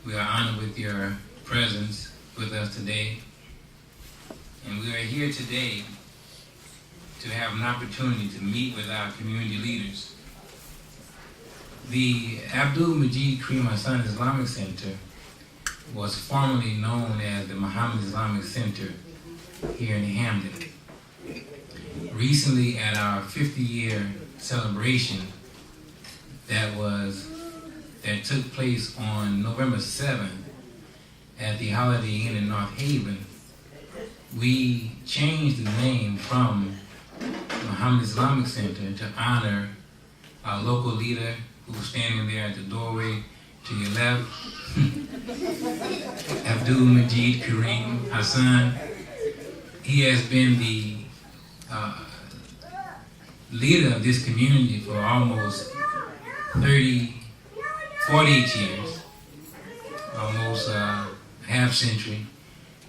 We are honored with your presence with us today. And we are here today to have an opportunity to meet with our community leaders. The Abdul Majid Karim Hassan Islamic Center was formerly known as the Muhammad Islamic Center here in Hamden. Recently, at our 50-year celebration that took place on November 7th at the Holiday Inn in North Haven, we changed the name from Muhammad Islamic Center to honor our local leader who's standing there at the doorway to your left, Abdul Majid Karim Hassan. He has been the leader of this community for almost 48 years, almost a half century,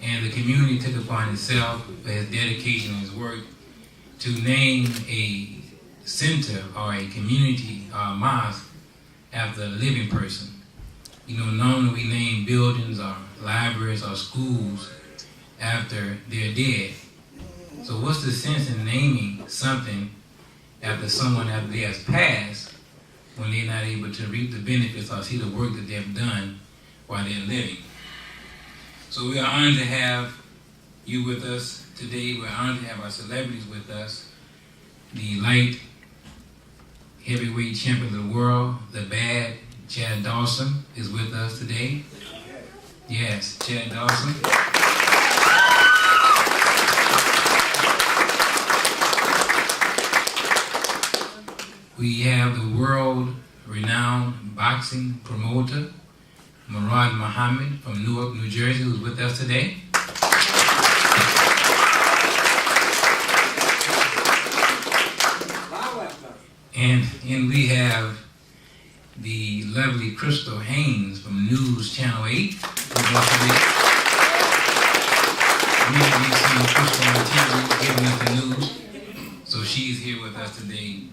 and the community took upon itself for his dedication and his work to name a center or a community or a mosque after a living person. You know, normally we name buildings or libraries or schools after they're dead. So what's the sense in naming something after someone after they has passed when they're not able to reap the benefits or see the work that they've done while they're living? So we are honored to have you with us today. We're honored to have our celebrities with us. The light heavyweight champion of the world, the bad Chad Dawson, is with us today. Yes, Chad Dawson. We have the world-renowned boxing promoter, Murad Muhammad from Newark, New Jersey, who's with us today. And we have the lovely Crystal Haynes from News Channel 8, who's with us today. We've seen Crystal on TV giving us the news, so she's here with us today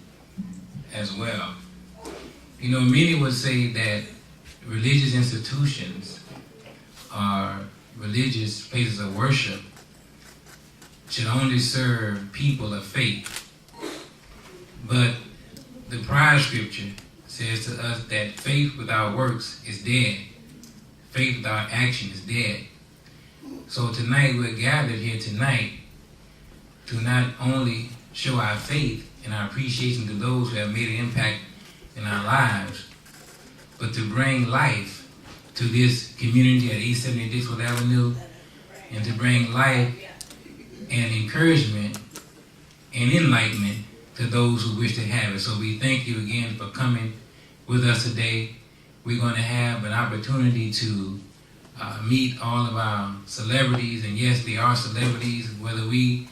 as well. You know, many would say that religious institutions or religious places of worship should only serve people of faith. But the prior scripture says to us that faith without works is dead. Faith without action is dead. So tonight we're gathered here tonight to not only show our faith and our appreciation to those who have made an impact in our lives, but to bring life to this community at 870 Dixwood Avenue, and to bring life and encouragement and enlightenment to those who wish to have it. So we thank you again for coming with us today. We're going to have an opportunity to meet all of our celebrities, and yes, they are celebrities, whether we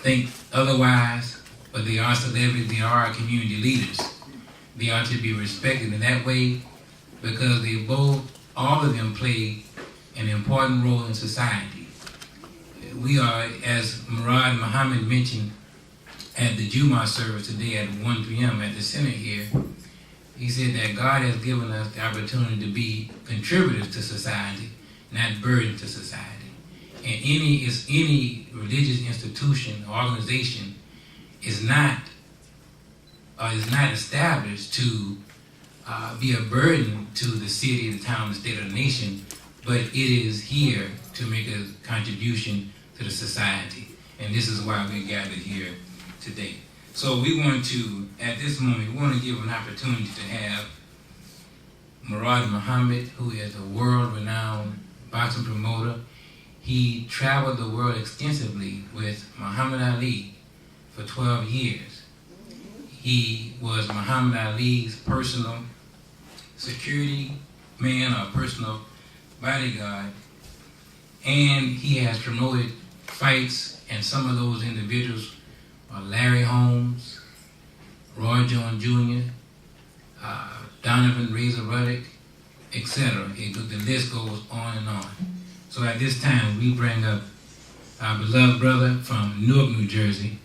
think otherwise, but they are celebrities, they are our community leaders. They are to be respected in that way because they all of them play an important role in society. We are, as Murad Muhammad mentioned at the Jumu'ah service today at 1 p.m. at the center here, he said that God has given us the opportunity to be contributors to society, not burdens to society. And any religious institution or organization is not established to be a burden to the city, the town, the state, or the nation, but it is here to make a contribution to the society. And this is why we're gathered here today. So we want to, at this moment, we want to give an opportunity to have Murad Muhammad, who is a world-renowned boxing promoter. He traveled the world extensively with Muhammad Ali for 12 years. He was Muhammad Ali's personal security man or personal bodyguard, and he has promoted fights, and some of those individuals are Larry Holmes, Roy Jones Jr., Donovan Razor Ruddock, etc. The list goes on and on. So at this time, we bring up our beloved brother from Newark, New Jersey,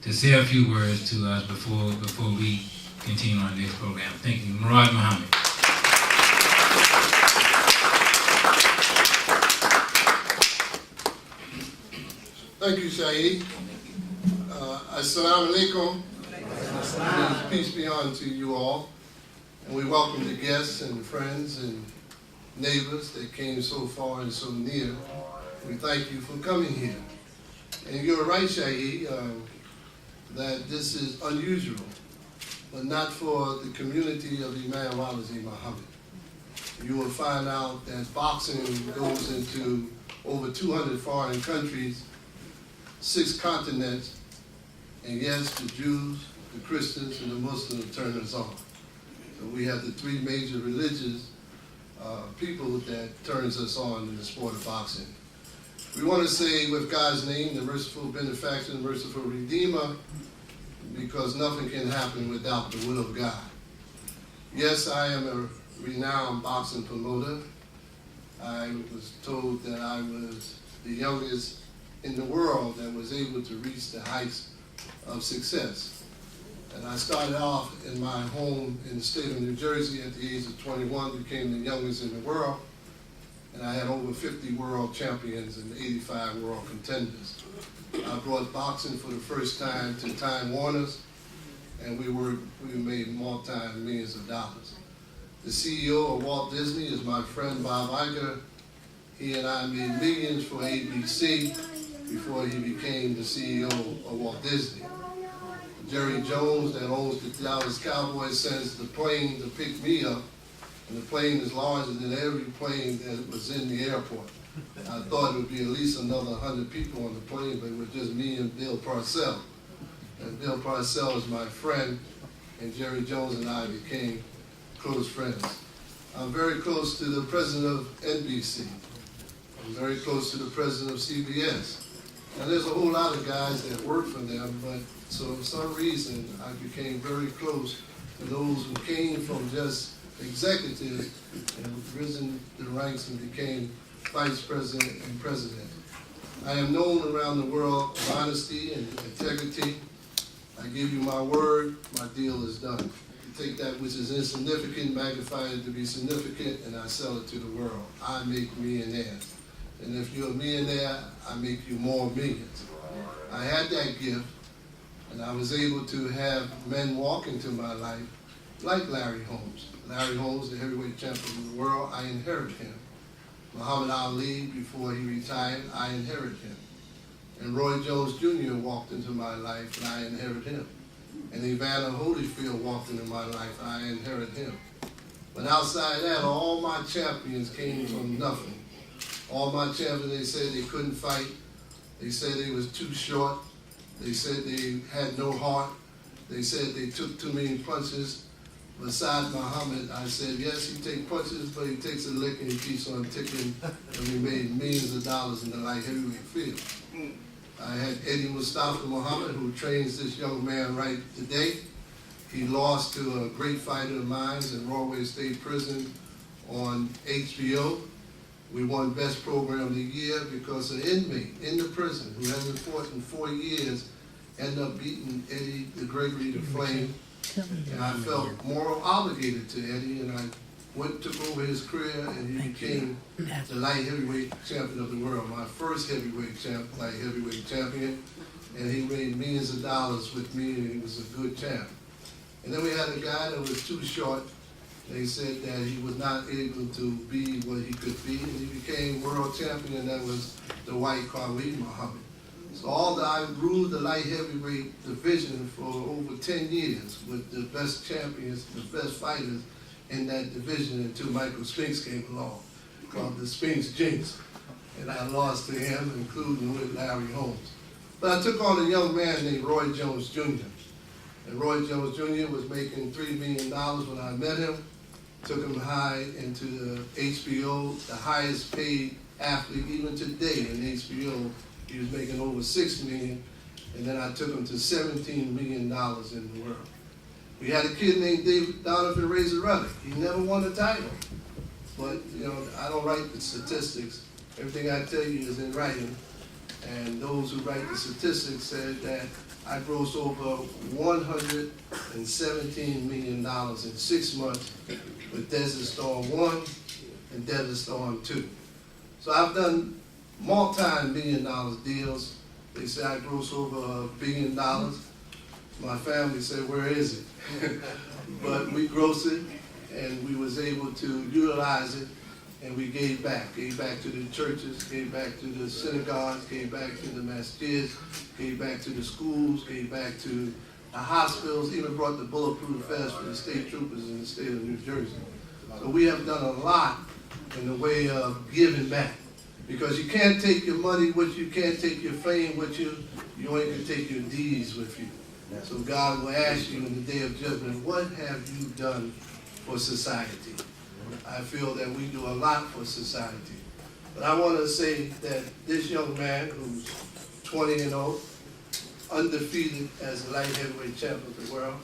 to say a few words to us before we continue on this program. Thank you. Murad Muhammad. Thank you, Shaheed. Assalamu alaikum. Peace be unto you all. And we welcome the guests and friends and neighbors that came so far and so near. We thank you for coming here. And you're right, Shaheed, that this is unusual, but not for the community of Imam Walazi Muhammad. You will find out that boxing goes into over 200 foreign countries, 6 continents, and yes, the Jews, the Christians, and the Muslims turn us on. So we have the 3 major religious people that turns us on in the sport of boxing. We want to say with God's name, the merciful benefactor, the merciful redeemer, because nothing can happen without the will of God. Yes, I am a renowned boxing promoter. I was told that I was the youngest in the world that was able to reach the heights of success. And I started off in my home in the state of New Jersey at the age of 21, became the youngest in the world. And I had over 50 world champions and 85 world contenders. I brought boxing for the first time to Time Warner's, and we made multi-millions of dollars. The CEO of Walt Disney is my friend Bob Iger. He and I made millions for ABC before he became the CEO of Walt Disney. Jerry Jones, that owns the Dallas Cowboys, sends the plane to pick me up, and the plane is larger than every plane that was in the airport. I thought it would be at least another 100 people on the plane, but it was just me and Bill Parcells. And Bill Parcells is my friend, and Jerry Jones and I became close friends. I'm very close to the president of NBC. I'm very close to the president of CBS. And there's a whole lot of guys that work for them, but so for some reason I became very close to those who came from just executives and risen the ranks and became vice president and president. I am known around the world for honesty and integrity. I give you my word, my deal is done. You take that which is insignificant, magnify it to be significant, and I sell it to the world. I make millionaires. And if you're a millionaire, I make you more millions. I had that gift, and I was able to have men walk into my life like Larry Holmes. Larry Holmes, the heavyweight champion of the world, I inherit him. Muhammad Ali, before he retired, I inherit him. And Roy Jones Jr. walked into my life, and I inherit him. And Evander Holyfield walked into my life, and I inherit him. But outside that, all my champions came from nothing. All my champions, they said they couldn't fight. They said they was too short. They said they had no heart. They said they took too many punches. Besides Muhammad, I said, yes, he takes punches, but he takes a lick and he keeps on ticking, and we made millions of dollars in the light heavyweight field. I had Eddie Mustafa Muhammad, who trains this young man right today. He lost to a great fighter of mine in Rawway State Prison on HBO. We won Best Program of the Year because an inmate in the prison who hasn't fought in 4 years ended up beating Eddie the Gregory the Flame. And I felt moral obligated to Eddie, and I took over his career, and he became the light heavyweight champion of the world, my first light heavyweight champion, and he made millions of dollars with me, and he was a good champ. And then we had a guy that was too short. They said that he was not able to be what he could be, and he became world champion, and that was the white Khalid Muhammad. So I ruled the light heavyweight division for over 10 years with the best champions, the best fighters in that division until Michael Spinks came along, called the Spinks Jinx. And I lost to him, including with Larry Holmes. But I took on a young man named Roy Jones Jr. And Roy Jones Jr. was making $3 million when I met him. Took him high into the HBO, the highest paid athlete even today in HBO. He was making over $6 million, and then I took him to $17 million in the world. We had a kid named Donovan Razor Ruddock. He never won a title, but I don't write the statistics. Everything I tell you is in writing, and those who write the statistics said that I grossed over $117 million in 6 months with Desert Storm 1 and Desert Storm 2. So I've done multi-million-dollar deals, They say I gross over $1 billion. My family said, where is it? But we grossed it, and we was able to utilize it, and we gave back to the churches, gave back to the synagogues, gave back to the masjids, gave back to the schools, gave back to the hospitals, even brought the bulletproof vest for the state troopers in the state of New Jersey. So we have done a lot in the way of giving back. Because you can't take your money with you, can't take your fame with you, you only can take your deeds with you. So God will ask you in the day of judgment, what have you done for society? I feel that we do a lot for society. But I want to say that this young man who's 20-0, undefeated as the light heavyweight champion of the world,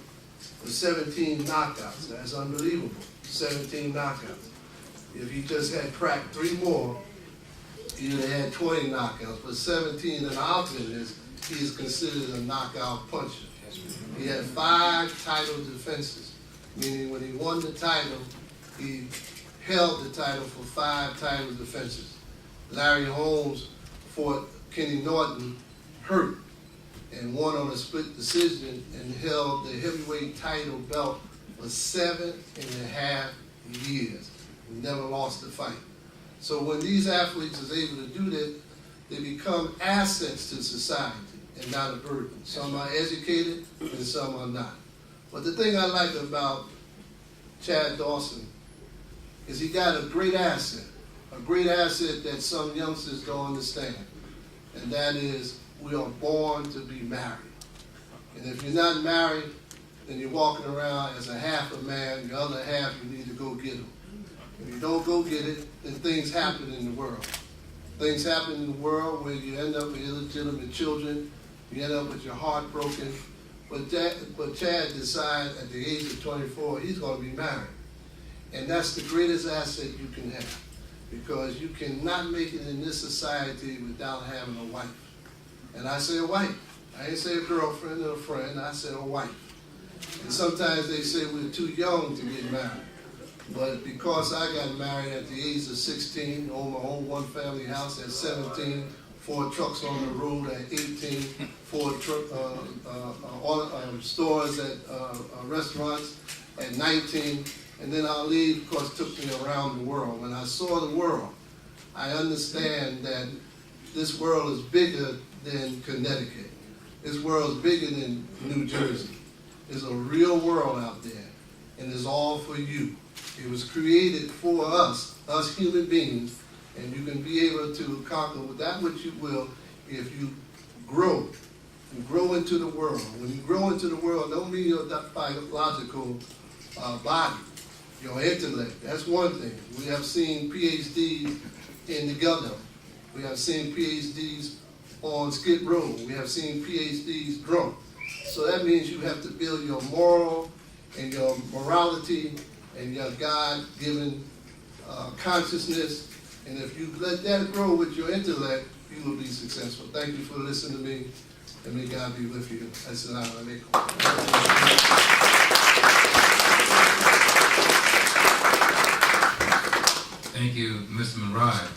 with 17 knockouts. That's unbelievable, 17 knockouts. If he just had cracked 3 more, he would have had 20 knockouts. But 17 in our business, he is considered a knockout puncher. He had 5 title defenses, meaning when he won the title, he held the title for 5 title defenses. Larry Holmes fought Kenny Norton hurt and won on a split decision and held the heavyweight title belt for 7.5 years. He never lost a fight. So when these athletes is able to do that, they become assets to society and not a burden. Some are educated and some are not. But the thing I like about Chad Dawson is he got a great asset that some youngsters don't understand. And that is, we are born to be married. And if you're not married, then you're walking around as a half a man, the other half you need to go get them. If you don't go get it, then things happen in the world. Things happen in the world where you end up with illegitimate children, you end up with your heart broken. But Chad decided at the age of 24, he's going to be married. And that's the greatest asset you can have, because you cannot make it in this society without having a wife. And I say a wife. I didn't say a girlfriend or a friend, I said a wife. And sometimes they say we're too young to get married. But because I got married at the age of 16, owned my own one-family house at 17, 4 trucks on the road at 18, 4 stores at restaurants at 19, and then our leave, of course, took me around the world. When I saw the world, I understand that this world is bigger than Connecticut. This world is bigger than New Jersey. There's a real world out there, and it's all for you. It was created for us human beings, and you can be able to conquer with that which you will if you grow. You grow into the world. When you grow into the world, don't mean your biological body, your intellect. That's one thing. We have seen PhDs in the Gullah. We have seen PhDs on Skid Row. We have seen PhDs drunk. So that means you have to build your moral and your morality and your God-given consciousness. And if you let that grow with your intellect, you will be successful. Thank you for listening to me, and may God be with you. Assalamu alaikum. Thank you, Mr. Murad.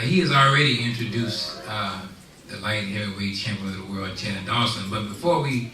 He has already introduced the light heavyweight champion of the world, Chad Dawson. But before we